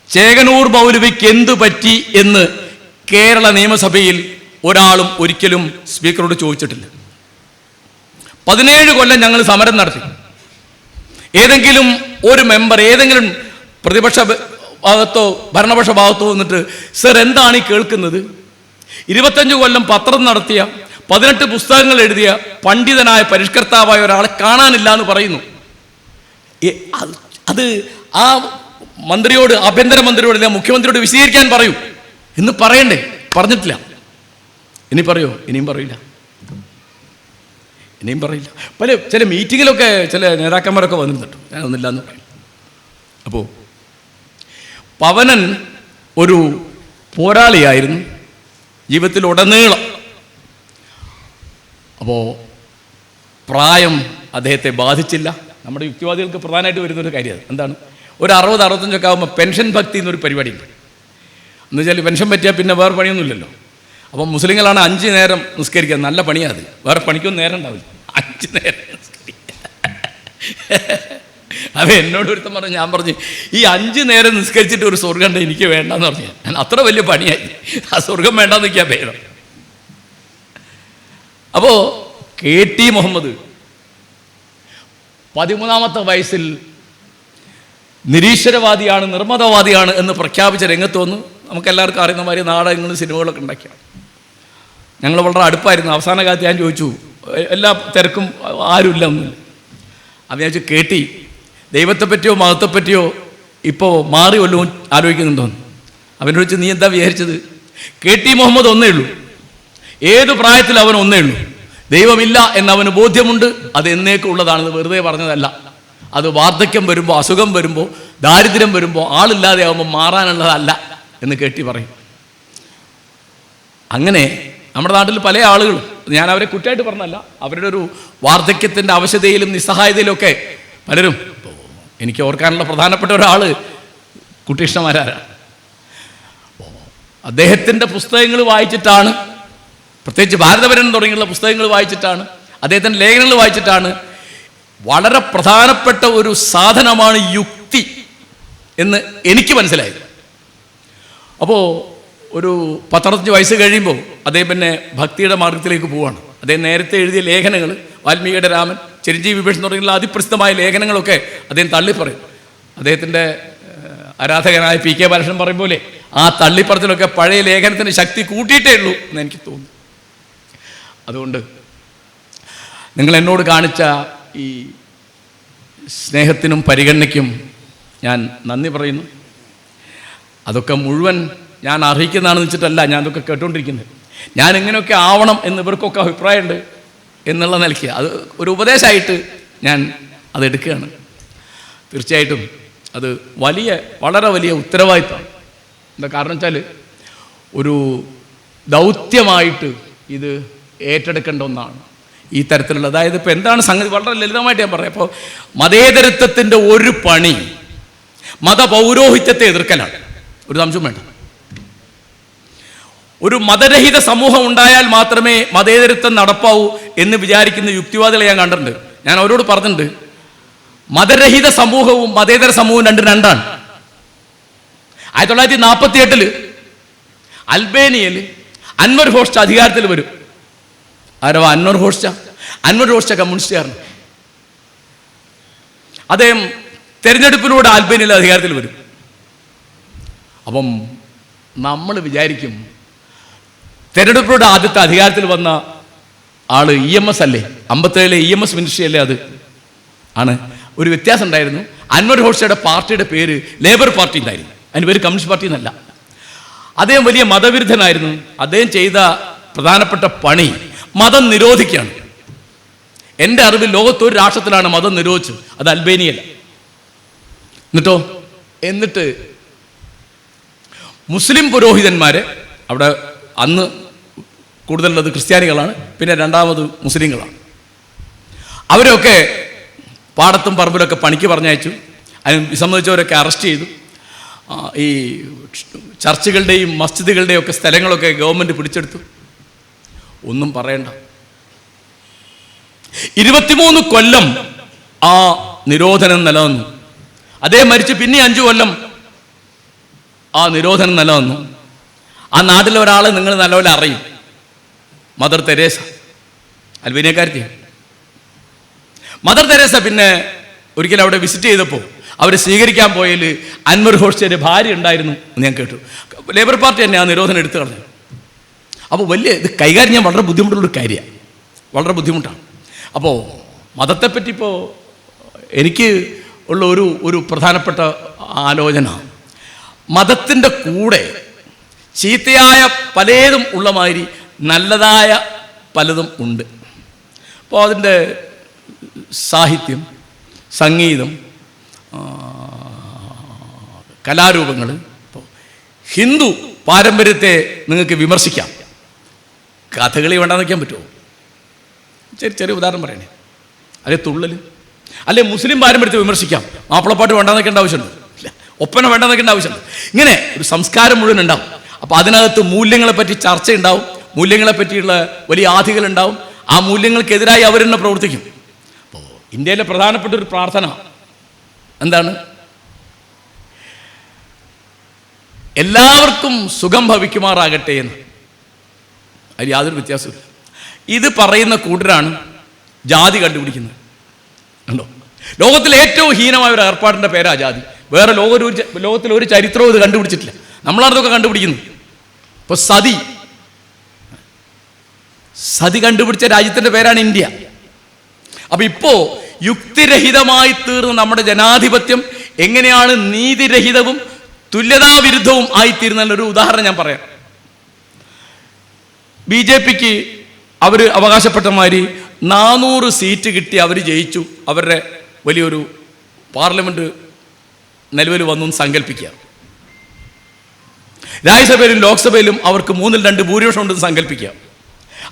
ചേകനൂർ മൗലവിക്ക് എന്തു പറ്റി എന്ന് കേരള നിയമസഭയിൽ ഒരാളും ഒരിക്കലും സ്പീക്കറോട് ചോദിച്ചിട്ടില്ല. 17 കൊല്ലം ഞങ്ങൾ സമരം നടത്തി. ഏതെങ്കിലും ഒരു മെമ്പർ ഏതെങ്കിലും പ്രതിപക്ഷ ഭാഗത്തോ ഭരണപക്ഷ ഭാഗത്തോ വന്നിട്ട് സർ എന്താണ് ഈ കേൾക്കുന്നത്? 25 കൊല്ലം പത്രം നടത്തിയ 18 പുസ്തകങ്ങൾ എഴുതിയ പണ്ഡിതനായ പരിഷ്കർത്താവായ ഒരാളെ കാണാനില്ല എന്ന് പറയുന്നു. അത് ആ മന്ത്രിയോട്, ആഭ്യന്തരമന്ത്രിയോട് അല്ല മുഖ്യമന്ത്രിയോട് വിശദീകരിക്കാൻ പറയൂ എന്ന് പറയണ്ടേ? പറഞ്ഞിട്ടില്ല. ഇനി പറയോ? ഇനിയും പറയില്ല, ഇനിയും പറയില്ല. ചില മീറ്റിങ്ങിലൊക്കെ ചില നേതാക്കന്മാരൊക്കെ വന്നിരുന്നിട്ടു, ഞാനൊന്നില്ല എന്ന് പറയും. അപ്പോൾ പവനൻ ഒരു പോരാളിയായിരുന്നു ജീവിതത്തിലുടനീളം. അപ്പോൾ പ്രായം അദ്ദേഹത്തെ ബാധിച്ചില്ല. നമ്മുടെ യുക്തിവാദികൾക്ക് പ്രധാനമായിട്ട് വരുന്നൊരു കാര്യം എന്താണ്? ഒരു 60-65 ആകുമ്പോൾ പെൻഷൻ ഭക്തി എന്നൊരു പരിപാടിയുണ്ട്. എന്ന് വെച്ചാൽ പെൻഷൻ പറ്റിയാൽ പിന്നെ വേറെ പണിയൊന്നുമില്ലല്ലോ. അപ്പം മുസ്ലിങ്ങളാണ് 5 നേരം നിസ്കരിക്കുക. നല്ല പണിയാണ് അത്, വേറെ പണിക്കൊന്നും നേരം ഉണ്ടാവില്ല. 5 നേരം നിസ്കരിക്കുക. അത് എന്നോട് ഒരുത്തം പറഞ്ഞു, ഞാൻ പറഞ്ഞു ഈ 5 നേരം നിസ്കരിച്ചിട്ട് ഒരു സ്വർഗം ഉണ്ട്, എനിക്ക് വേണ്ടെന്ന് പറഞ്ഞു. ഞാൻ അത്ര വലിയ പണിയായി, ആ സ്വർഗം വേണ്ടാന്ന് വയ്ക്കാൻ ഭേദം. അപ്പോൾ KT മുഹമ്മദ് 13-ാമത്തെ വയസ്സിൽ നിരീശ്വരവാദിയാണ്, നിർമ്മതവാദിയാണ് എന്ന് പ്രഖ്യാപിച്ച രംഗത്ത് വന്ന് നമുക്കെല്ലാവർക്കും അറിയുന്ന മാതിരി നാടകങ്ങളും സിനിമകളൊക്കെ ഉണ്ടാക്കിയാണ്. ഞങ്ങൾ വളരെ അടുപ്പായിരുന്നു. അവസാന കാലത്ത് ഞാൻ ചോദിച്ചു, എല്ലാ തിരക്കും ആരുമില്ല ഒന്നുമില്ല. അപ്പം ഞാൻ ചോദിച്ചു, KT ദൈവത്തെപ്പറ്റിയോ മതത്തെപ്പറ്റിയോ ഇപ്പോൾ മാറി വല്ലതും ആലോചിക്കുന്നുണ്ടോന്ന്. അവനോട് ചോദിച്ചു, നീ എന്താ വിചാരിച്ചത്? KT മുഹമ്മദ് ഒന്നേ ഉള്ളൂ, ഏത് പ്രായത്തിൽ അവൻ ഒന്നേ ഉള്ളൂ. ദൈവമില്ല എന്നവന് ബോധ്യമുണ്ട്. അത് എന്നേക്കും ഉള്ളതാണെന്ന് വെറുതെ പറഞ്ഞതല്ല. അത് വാർദ്ധക്യം വരുമ്പോൾ, അസുഖം വരുമ്പോൾ, ദാരിദ്ര്യം വരുമ്പോൾ, ആളില്ലാതെ ആകുമ്പോൾ മാറാനുള്ളതല്ല എന്ന് KT പറയും. അങ്ങനെ നമ്മുടെ നാട്ടിൽ പല ആളുകളും, ഞാൻ അവരെ കുറ്റമായിട്ട് പറഞ്ഞല്ല, അവരുടെ ഒരു വാർദ്ധക്യത്തിൻ്റെ അവശതയിലും നിസ്സഹായതയിലും ഒക്കെ പലരും, എനിക്ക് ഓർക്കാനുള്ള പ്രധാനപ്പെട്ട ഒരാൾ കുട്ടികൃഷ്ണമാരാണ്. അദ്ദേഹത്തിൻ്റെ പുസ്തകങ്ങൾ വായിച്ചിട്ടാണ്, പ്രത്യേകിച്ച് ഭാരതപരൻ തുടങ്ങിയുള്ള പുസ്തകങ്ങൾ വായിച്ചിട്ടാണ്, അദ്ദേഹത്തിൻ്റെ ലേഖനങ്ങൾ വായിച്ചിട്ടാണ് വളരെ പ്രധാനപ്പെട്ട ഒരു സാധനമാണ് യുക്തി എന്ന് എനിക്ക് മനസ്സിലായത്. അപ്പോൾ ഒരു 15 വയസ്സ് കഴിയുമ്പോൾ അദ്ദേഹം പിന്നെ ഭക്തിയുടെ മാർഗത്തിലേക്ക് പോവുകയാണ്. അദ്ദേഹം നേരത്തെ എഴുതിയ ലേഖനങ്ങൾ, വാൽമീകിയുടെ രാമൻ, ചിരഞ്ജീവി വിഭീഷൺ തുടങ്ങിയുള്ള അതിപ്രസിദ്ധമായ ലേഖനങ്ങളൊക്കെ അദ്ദേഹം തള്ളിപ്പറയും. അദ്ദേഹത്തിൻ്റെ ആരാധകനായ PK ബാലകൃഷ്ണൻ പറയും പോലെ ആ തള്ളിപ്പറച്ചിലൊക്കെ പഴയ ലേഖനത്തിന് ശക്തി കൂട്ടിയിട്ടേ ഉള്ളൂ എന്ന് എനിക്ക് തോന്നുന്നു. അതുകൊണ്ട് നിങ്ങൾ എന്നോട് കാണിച്ച ഈ സ്നേഹത്തിനും പരിഗണനയ്ക്കും ഞാൻ നന്ദി പറയുന്നു. അതൊക്കെ മുഴുവൻ ഞാൻ അർഹിക്കുന്നതാണെന്ന് വെച്ചിട്ടല്ല ഞാൻ അതൊക്കെ കേട്ടുകൊണ്ടിരിക്കുന്നത്. ഞാൻ എങ്ങനെയൊക്കെ ആവണം എന്ന് ഇവർക്കൊക്കെ അഭിപ്രായമുണ്ട് എന്നുള്ള നിലയ്ക്ക് അത് ഒരു ഉപദേശമായിട്ട് ഞാൻ അതെടുക്കുകയാണ്. തീർച്ചയായിട്ടും അത് വളരെ വലിയ ഉത്തരവാദിത്തമാണ്. എന്താ കാരണം വെച്ചാൽ ഒരു ദൗത്യമായിട്ട് ഇത് ഏറ്റെടുക്കേണ്ട ഒന്നാണ് ഈ തരത്തിലുള്ള. അതായത് ഇപ്പോൾ എന്താണ് സംഗതി, വളരെ ലളിതമായിട്ട് ഞാൻ പറയാം. അപ്പോൾ മതേതരത്വത്തിൻ്റെ ഒരു പണി മതപൗരോഹിത്യത്തെ എതിർക്കലാണ്. ഒരു സംശയം വേണ്ട. ഒരു മതരഹിത സമൂഹം ഉണ്ടായാൽ മാത്രമേ മതേതരത്വം നടപ്പാവൂ എന്ന് വിചാരിക്കുന്ന യുക്തിവാദികളെ ഞാൻ കണ്ടിട്ടുണ്ട്. ഞാൻ അവരോട് പറഞ്ഞിട്ടുണ്ട്, മതരഹിത സമൂഹവും മതേതര സമൂഹവും രണ്ടാണ്. 1948 അൽബേനിയയിൽ അൻവർ ഹോസ്റ്റ അധികാരത്തിൽ വരും. ആരോ അൻവർ ഹോസ്റ്റ കമ്മ്യൂണിസ്റ്റുകാരൻ. അദ്ദേഹം തെരഞ്ഞെടുപ്പിലൂടെ അൽബേനിയയിൽ അധികാരത്തിൽ വരും. അപ്പം നമ്മൾ വിചാരിക്കും തെരഞ്ഞെടുപ്പിലൂടെ ആദ്യത്തെ അധികാരത്തിൽ വന്ന ആള് EMS അല്ലേ, 57 EMS മിനിസ്ട്രി അല്ലേ, അത് ആണ്. ഒരു വ്യത്യാസം ഉണ്ടായിരുന്നു. അൻവർ ഹോസ്റ്റയുടെ പാർട്ടിയുടെ പേര് ലേബർ പാർട്ടി എന്നായിരുന്നു, അതിന് പേര് കമ്മ്യൂണിസ്റ്റ് പാർട്ടി എന്നല്ല. അദ്ദേഹം വലിയ മതവിരുദ്ധനായിരുന്നു. അദ്ദേഹം ചെയ്ത പ്രധാനപ്പെട്ട പണി മതം നിരോധിക്കുകയാണ്. എൻ്റെ അറിവിൽ ലോകത്തൊരു രാഷ്ട്രത്തിലാണ് മതം നിരോധിച്ചത്, അത് അൽബേനിയല്ല. എന്നിട്ട് മുസ്ലിം പുരോഹിതന്മാരെ, അവിടെ അന്ന് കൂടുതലുള്ളത് ക്രിസ്ത്യാനികളാണ്, പിന്നെ രണ്ടാമത് മുസ്ലിങ്ങളാണ്, അവരൊക്കെ പാടത്തും പറമ്പിലൊക്കെ പണിക്ക് പറഞ്ഞയച്ചു. അതിന് വിസമ്മതിച്ചവരൊക്കെ അറസ്റ്റ് ചെയ്തു. ഈ ചർച്ചുകളുടെയും മസ്ജിദുകളുടെയും ഒക്കെ സ്ഥലങ്ങളൊക്കെ ഗവൺമെൻറ് പിടിച്ചെടുത്തു. ഒന്നും പറയണ്ട, 23 കൊല്ലം ആ നിരോധനം നിലനിന്നു. അദ്ദേഹം മരിച്ച് പിന്നെ 5 കൊല്ലം ആ നിരോധനം നിലനിന്നു. ആ നാട്ടിലെ ഒരാളെ നിങ്ങൾ നല്ലപോലെ അറിയും, മദർ തെരേസ, അൽബേനിയക്കാരത്തിയാണ്. മദർ തെരേസ പിന്നെ ഒരിക്കലും അവിടെ വിസിറ്റ് ചെയ്തപ്പോൾ അവരെ സ്വീകരിക്കാൻ പോയതിൽ അൻവർ ഹോസ്റ്റയുടെ ഭാര്യ ഉണ്ടായിരുന്നു എന്ന് ഞാൻ കേട്ടു. ലേബർ പാർട്ടി തന്നെ ആ നിരോധനം എടുത്തു കളഞ്ഞു. അപ്പോൾ ഇത് കൈകാര്യം ചെയ്യാൻ വളരെ ബുദ്ധിമുട്ടുള്ളൊരു കാര്യമാണ്, വളരെ ബുദ്ധിമുട്ടാണ്. അപ്പോൾ മതത്തെപ്പറ്റി ഇപ്പോൾ എനിക്ക് ഉള്ള ഒരു പ്രധാനപ്പെട്ട ആലോചന, മതത്തിൻ്റെ കൂടെ ചീത്തയായ പലതും ഉള്ള മാതിരി നല്ലതായ പലതും ഉണ്ട്. അപ്പോൾ അതിൻ്റെ സാഹിത്യം, സംഗീതം, കലാരൂപങ്ങൾ. ഇപ്പോൾ ഹിന്ദു പാരമ്പര്യത്തെ നിങ്ങൾക്ക് വിമർശിക്കാം, കഥകളി വേണ്ടാന്ന് വയ്ക്കാൻ പറ്റുമോ? ചെറിയ ഉദാഹരണം പറയണേ. അല്ലെ തുള്ളൽ, അല്ലെ മുസ്ലിം പാരമ്പര്യത്തെ വിമർശിക്കാം, മാപ്പിളപ്പാട്ട് വേണ്ടാന്ന് വയ്ക്കേണ്ട ആവശ്യമുണ്ട്, ഇല്ല ഒപ്പന വേണ്ടാന്ന് വയ്ക്കേണ്ട ആവശ്യമുണ്ട്. ഇങ്ങനെ ഒരു സംസ്കാരം മുഴുവൻ ഉണ്ടാവും. അപ്പോൾ അതിനകത്ത് മൂല്യങ്ങളെപ്പറ്റി ചർച്ച ഉണ്ടാവും, മൂല്യങ്ങളെ പറ്റിയുള്ള വലിയ ആധികൾ ഉണ്ടാവും. ആ മൂല്യങ്ങൾക്കെതിരായി അവർ തന്നെ പ്രവർത്തിക്കും. അപ്പോൾ ഇന്ത്യയിലെ പ്രധാനപ്പെട്ട ഒരു പ്രാർത്ഥന എന്താണ്? എല്ലാവർക്കും സുഖം ഭവിക്കുമാറാകട്ടെ എന്ന്. അതിൽ യാതൊരു വ്യത്യാസമില്ല. ഇത് പറയുന്ന കൂട്ടരാണ് ജാതി കണ്ടുപിടിക്കുന്നത്. കണ്ടോ, ലോകത്തിലെ ഏറ്റവും ഹീനമായ ഒരു ഏർപ്പാടിൻ്റെ പേരാ ജാതി. വേറെ ലോകത്തിൽ ഒരു ചരിത്രവും ഇത് കണ്ടുപിടിച്ചിട്ടില്ല. നമ്മളാണ് ഇതൊക്കെ കണ്ടുപിടിക്കുന്നത്. ഇപ്പോൾ സതി കണ്ടുപിടിച്ച രാജ്യത്തിൻ്റെ പേരാണ് ഇന്ത്യ. അപ്പൊ ഇപ്പോ യുക്തിരഹിതമായി തീർന്ന നമ്മുടെ ജനാധിപത്യം എങ്ങനെയാണ് നീതിരഹിതവും തുല്യതാവിരുദ്ധവും ആയിത്തീരുന്നതിൻ്റെ ഒരു ഉദാഹരണം ഞാൻ പറയാം. BJPക്ക് അവർ അവകാശപ്പെട്ട മാതിരി 400 സീറ്റ് കിട്ടി അവർ ജയിച്ചു, അവരുടെ വലിയൊരു പാർലമെന്റ് നിലവിൽ വന്നു സങ്കല്പിക്കുക. രാജ്യസഭയിലും ലോക്സഭയിലും അവർക്ക് 2/3 ഭൂരിപക്ഷം ഉണ്ടെന്ന് സങ്കല്പിക്കുക.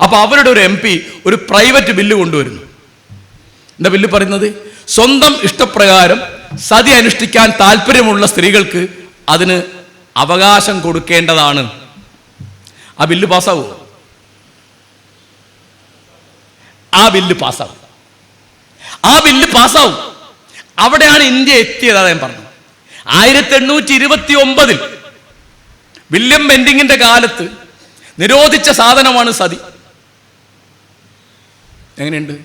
അപ്പോൾ അവരുടെ ഒരു MP ഒരു പ്രൈവറ്റ് ബില്ല് കൊണ്ടുവരുന്നു. എന്താ ബില്ല് പറയുന്നത്? സ്വന്തം ഇഷ്ടപ്രകാരം സതി അനുഷ്ഠിക്കാൻ താല്പര്യമുള്ള സ്ത്രീകൾക്ക് അതിന് അവകാശം കൊടുക്കേണ്ടതാണ്. ആ ബില്ല് പാസ്സാവുമോ? ആ ബില്ല് പാസ്സാവും. അവിടെയാണ് ഇന്ത്യ എത്തിയത്. അതാ ഞാൻ പറഞ്ഞു. 1829 വില്യം ബെന്റിങ്ങിന്റെ കാലത്ത് നിരോധിച്ച സാധനമാണ് സതി. എങ്ങനെയുണ്ട്?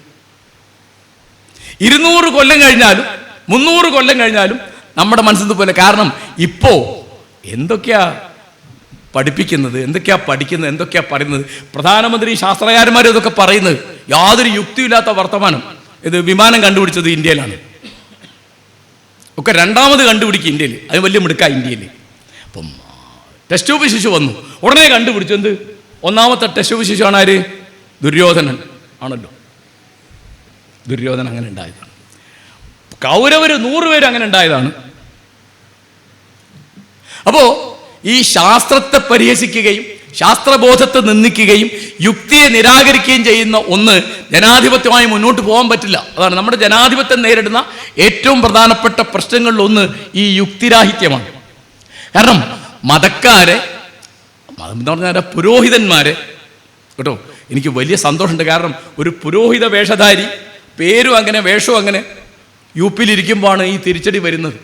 200 കൊല്ലം കഴിഞ്ഞാലും 300 കൊല്ലം കഴിഞ്ഞാലും നമ്മുടെ മനസ്സിൽ പോലെ. കാരണം ഇപ്പോ എന്തൊക്കെയാ പഠിപ്പിക്കുന്നത്, എന്തൊക്കെയാ പഠിക്കുന്നത്, എന്തൊക്കെയാ പറയുന്നത്. പ്രധാനമന്ത്രി, ശാസ്ത്രകാരന്മാരും ഇതൊക്കെ പറയുന്നത് യാതൊരു യുക്തിയില്ലാത്ത വർത്തമാനം. ഇത് വിമാനം കണ്ടുപിടിച്ചത് ഇന്ത്യയിലാണ്. ഒക്കെ രണ്ടാമത് കണ്ടുപിടിക്കുക ഇന്ത്യയിൽ. അത് വലിയ മിടുക്ക ഇന്ത്യയിൽ. അപ്പം ടെസ്റ്റ് ട്യൂബ് ശിശു വന്നു, ഉടനെ കണ്ടുപിടിച്ചു. എന്ത്? ഒന്നാമത്തെ ടെസ്റ്റ് ട്യൂബ് ശിശുവാണ് ആര്? ദുര്യോധനൻ ആണല്ലോ. ദുര്യോധനൻ അങ്ങനെ ഉണ്ടായതാണ്. കൗരവര് 100 പേര് അങ്ങനെ ഉണ്ടായതാണ്. അപ്പോ ഈ ശാസ്ത്രത്തെ പരിഹസിക്കുകയും ശാസ്ത്രബോധത്തെ നിന്ദിക്കുകയും യുക്തിയെ നിരാകരിക്കുകയും ചെയ്യുന്ന ഒന്ന് ജനാധിപത്യമായി മുന്നോട്ട് പോകാൻ പറ്റില്ല. അതാണ് നമ്മുടെ ജനാധിപത്യം നേരിടുന്ന ഏറ്റവും പ്രധാനപ്പെട്ട പ്രശ്നങ്ങളിലൊന്ന് ഈ യുക്തിരാഹിത്യമാണ്. കാരണം മതക്കാരെ, മതം എന്ന് പറഞ്ഞാൽ പുരോഹിതന്മാരെ കേട്ടോ, എനിക്ക് വലിയ സന്തോഷമുണ്ട്. കാരണം ഒരു പുരോഹിത വേഷധാരി, പേരും അങ്ങനെ വേഷവും അങ്ങനെ, UP-യിലിരിക്കുമ്പോഴാണ് ഈ തിരിച്ചടി വരുന്നത്.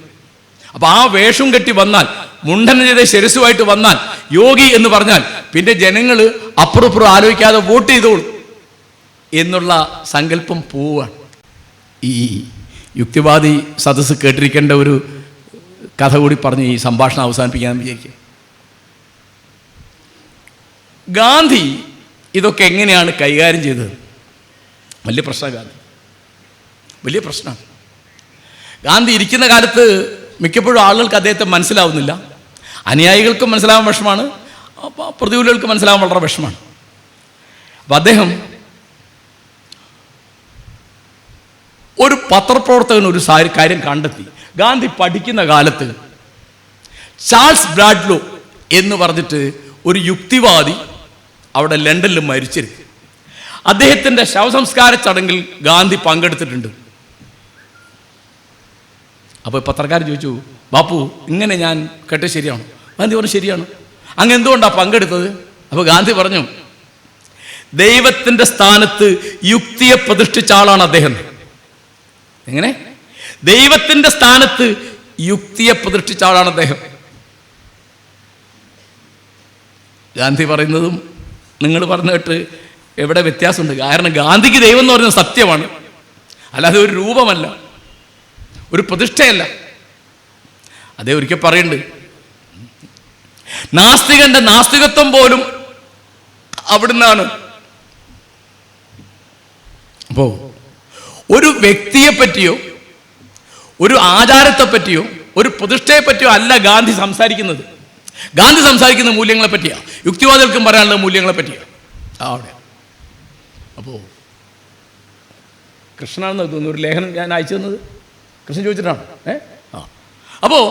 അപ്പൊ ആ വേഷം കെട്ടി വന്നാൽ, മുണ്ടന ചെയ്ത ശിരസുമായിട്ട് വന്നാൽ, യോഗി എന്ന് പറഞ്ഞാൽ പിന്നെ ജനങ്ങൾ അപ്പുറപ്പുറം ആലോചിക്കാതെ വോട്ട് ചെയ്തോളൂ എന്നുള്ള സങ്കല്പം പോവാണ്. ഈ യുക്തിവാദി സദസ്സ് കേട്ടിരിക്കേണ്ട ഒരു കഥ കൂടി പറഞ്ഞ് ഈ സംഭാഷണം അവസാനിപ്പിക്കാൻ വിചാരിക്കുക. ഗാന്ധി ഇതൊക്കെ എങ്ങനെയാണ് കൈകാര്യം ചെയ്തത്? വലിയ പ്രശ്നമാണ് ഗാന്ധി, വലിയ പ്രശ്നമാണ്. ഗാന്ധി ഇരിക്കുന്ന കാലത്ത് മിക്കപ്പോഴും ആളുകൾക്ക് അദ്ദേഹത്തെ മനസ്സിലാവുന്നില്ല. അനുയായികൾക്കും മനസ്സിലാവാൻ വിഷമാണ്, പ്രതികൂലികൾക്ക് മനസ്സിലാവാൻ വളരെ വിഷമാണ്. അപ്പം അദ്ദേഹം ഒരു പത്രപ്രവർത്തകൻ ഒരു കാര്യം കണ്ടെത്തി. ഗാന്ധി പഠിക്കുന്ന കാലത്ത് ചാൾസ് ബ്രാഡ്ലോ എന്ന് പറഞ്ഞിട്ട് ഒരു യുക്തിവാദി അവിടെ ലണ്ടനിൽ മരിച്ചിരുന്നു. അദ്ദേഹത്തിൻ്റെ ശവസംസ്കാര ചടങ്ങിൽ ഗാന്ധി പങ്കെടുത്തിട്ടുണ്ട്. അപ്പോൾ പത്രക്കാരൻ ചോദിച്ചു, ബാപ്പു ഇങ്ങനെ ഞാൻ കേട്ടത് ശരിയാണോ? ഗാന്ധി പറഞ്ഞു ശരിയാണ്. അങ്ങ് എന്തുകൊണ്ടാണ് പങ്കെടുത്തത്? അപ്പോൾ ഗാന്ധി പറഞ്ഞു, ദൈവത്തിൻ്റെ സ്ഥാനത്ത് യുക്തിയെ പ്രതിഷ്ഠിച്ച ആളാണ് അദ്ദേഹം. എങ്ങനെ? ദൈവത്തിൻ്റെ സ്ഥാനത്ത് യുക്തിയെ പ്രതിഷ്ഠിച്ച ആളാണ് അദ്ദേഹം. ഗാന്ധി പറയുന്നതും നിങ്ങൾ പറഞ്ഞു കേട്ട് എവിടെ വ്യത്യാസമുണ്ട്? കാരണം ഗാന്ധിക്ക് ദൈവം എന്ന് പറയുന്നത് സത്യമാണ്, അല്ലാതെ ഒരു രൂപമല്ല, ഒരു പ്രതിഷ്ഠയല്ല. അതേ ഒരിക്കൽ പറയുന്നുണ്ട്, നാസ്തികന്റെ നാസ്തികത്വം പോലും അവിടുന്നാണ്. അപ്പോ ഒരു വ്യക്തിയെ പറ്റിയോ ഒരു ആചാരത്തെ പറ്റിയോ ഒരു പ്രതിഷ്ഠയെ പറ്റിയോ അല്ല ഗാന്ധി സംസാരിക്കുന്നത്. ഗാന്ധി സംസാരിക്കുന്ന മൂല്യങ്ങളെ പറ്റിയാ, യുക്തിവാദികൾക്കും പറയാനുള്ള മൂല്യങ്ങളെ പറ്റിയാ അവിടെ. അപ്പോ കൃഷ്ണനെന്ന് തോന്നുന്നു ഒരു ലേഖനം ഞാൻ അയച്ചു തന്നത്, കൃഷ്ണൻ ചോദിച്ചിട്ടാണ്. അപ്പോൾ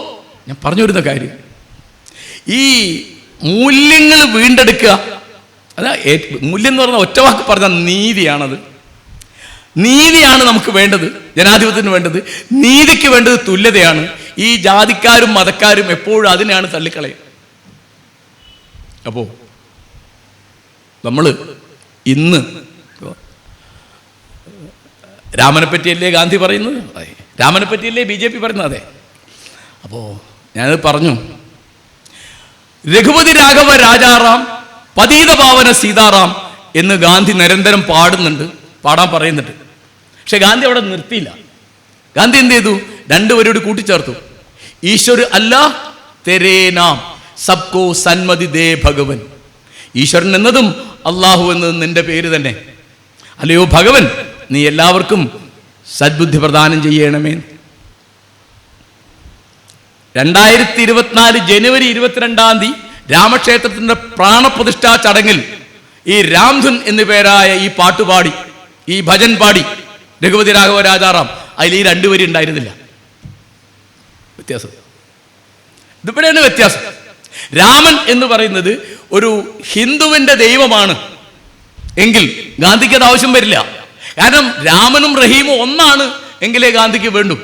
ഞാൻ പറഞ്ഞു വരുന്ന കാര്യം, ഈ മൂല്യങ്ങൾ വീണ്ടെടുക്കുക, അതാ മൂല്യം എന്ന് പറഞ്ഞാൽ ഒറ്റ വാക്ക് പറഞ്ഞാൽ നീതിയാണത്. നീതിയാണ് നമുക്ക് വേണ്ടത്, ജനാധിപത്യത്തിന് വേണ്ടത്. നീതിക്ക് വേണ്ടത് തുല്യതയാണ്. ഈ ജാതിക്കാരും മതക്കാരും എപ്പോഴും അതിനെയാണ് തള്ളിക്കളയുക. അപ്പോൾ നമ്മൾ ഇന്ന് രാമനെ പറ്റിയല്ലേ ഗാന്ധി പറയുന്നത്? അതെ. രാമനെ പറ്റിയല്ലേ BJP പറയുന്നത്? അതെ. അപ്പോൾ ഞാനത് പറഞ്ഞു, രഘുപതി രാഘവ രാജാറാം പതീത പാവന സീതാറാം എന്ന് ഗാന്ധി നിരന്തരം പാടാൻ പറയുന്നുണ്ട്. പക്ഷെ ഗാന്ധി അവിടെ നിർത്തിയില്ല. ഗാന്ധി എന്ത് ചെയ്തു? രണ്ടുപേരോട് കൂട്ടിച്ചേർത്തു. ഈശ്വർ അല്ലാ തെരേ നാം സബ്കോ സന്മതി ദേ ഭഗവൻ. ഈശ്വരൻ എന്നതും അള്ളാഹു എന്നതും നിന്റെ പേര് തന്നെ. അല്ലയോ ഭഗവൻ, നീ എല്ലാവർക്കും സദ്ബുദ്ധി പ്രദാനം ചെയ്യണമേ. 2024 ജനുവരി 22 രാമക്ഷേത്രത്തിന്റെ പ്രാണപ്രതിഷ്ഠാ ചടങ്ങിൽ ഈ രാംധുൻ എന്നു പേരായ ഈ പാട്ടുപാടി, ഈ ഭജൻ പാടി രഘുപതി രാഘവ രാജാറാം. അതിൽ ഈ രണ്ടുപേരും ഉണ്ടായിരുന്നില്ല. വ്യത്യാസം ഇതിവിടെയാണ് വ്യത്യാസം. രാമൻ എന്ന് പറയുന്നത് ഒരു ഹിന്ദുവിന്റെ ദൈവമാണ് എങ്കിൽ ഗാന്ധിക്ക് അത് ആവശ്യം വരില്ല. കാരണം രാമനും റഹീമും ഒന്നാണ് എങ്കിലേ ഗാന്ധിക്ക് വേണ്ടു.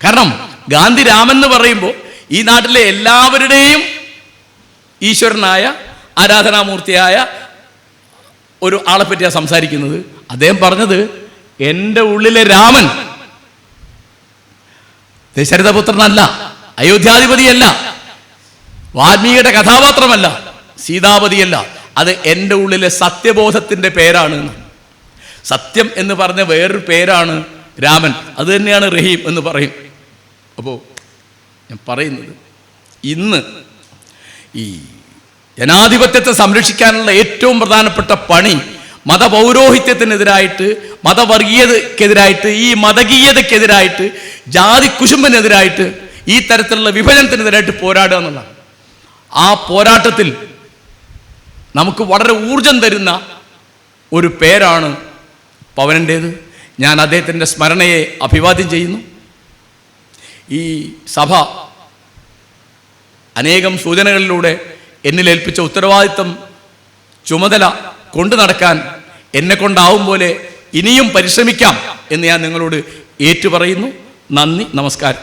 കാരണം ഗാന്ധി രാമൻ എന്ന് പറയുമ്പോൾ ഈ നാട്ടിലെ എല്ലാവരുടെയും ഈശ്വരനായ ആരാധനാമൂർത്തിയായ ഒരു ആളെ പറ്റിയാണ് സംസാരിക്കുന്നത്. അദ്ദേഹം പറഞ്ഞത് എൻ്റെ ഉള്ളിലെ രാമൻ ദശരഥപുത്രനല്ല, അയോധ്യാധിപതിയല്ല, വാൽമീകിയുടെ കഥാപാത്രമല്ല, സീതാപതിയല്ല, അത് എൻ്റെ ഉള്ളിലെ സത്യബോധത്തിൻ്റെ പേരാണ്. സത്യം എന്ന് പറഞ്ഞ വേറൊരു പേരാണ് രാമൻ. അത് തന്നെയാണ് റഹീം എന്ന് പറയും. അപ്പോൾ ഞാൻ പറയുന്നത്, ഇന്ന് ഈ ജനാധിപത്യത്തെ സംരക്ഷിക്കാനുള്ള ഏറ്റവും പ്രധാനപ്പെട്ട പണി മതപൗരോഹിത്യത്തിനെതിരായിട്ട്, മതവർഗീയതക്കെതിരായിട്ട്, ഈ മതകീയതക്കെതിരായിട്ട്, ജാതി കുശുമ്പനെതിരായിട്ട്, ഈ തരത്തിലുള്ള വിഭജനത്തിനെതിരായിട്ട് പോരാടുക എന്നുള്ളതാണ്. ആ പോരാട്ടത്തിൽ നമുക്ക് വളരെ ഊർജം തരുന്ന ഒരു പേരാണ് പവനൻ്റേത്. ഞാൻ അദ്ദേഹത്തിൻ്റെ സ്മരണയെ അഭിവാദ്യം ചെയ്യുന്നു. ഈ സഭ അനേകം സൂചനകളിലൂടെ എന്നിലേൽപ്പിച്ച ഉത്തരവാദിത്വം, ചുമതല കൊണ്ടു നടക്കാൻ എന്നെക്കൊണ്ടാവും പോലെ ഇനിയും പരിശ്രമിക്കാം എന്ന് ഞാൻ നിങ്ങളോട് ഏറ്റുപറയുന്നു. നന്ദി, നമസ്കാരം.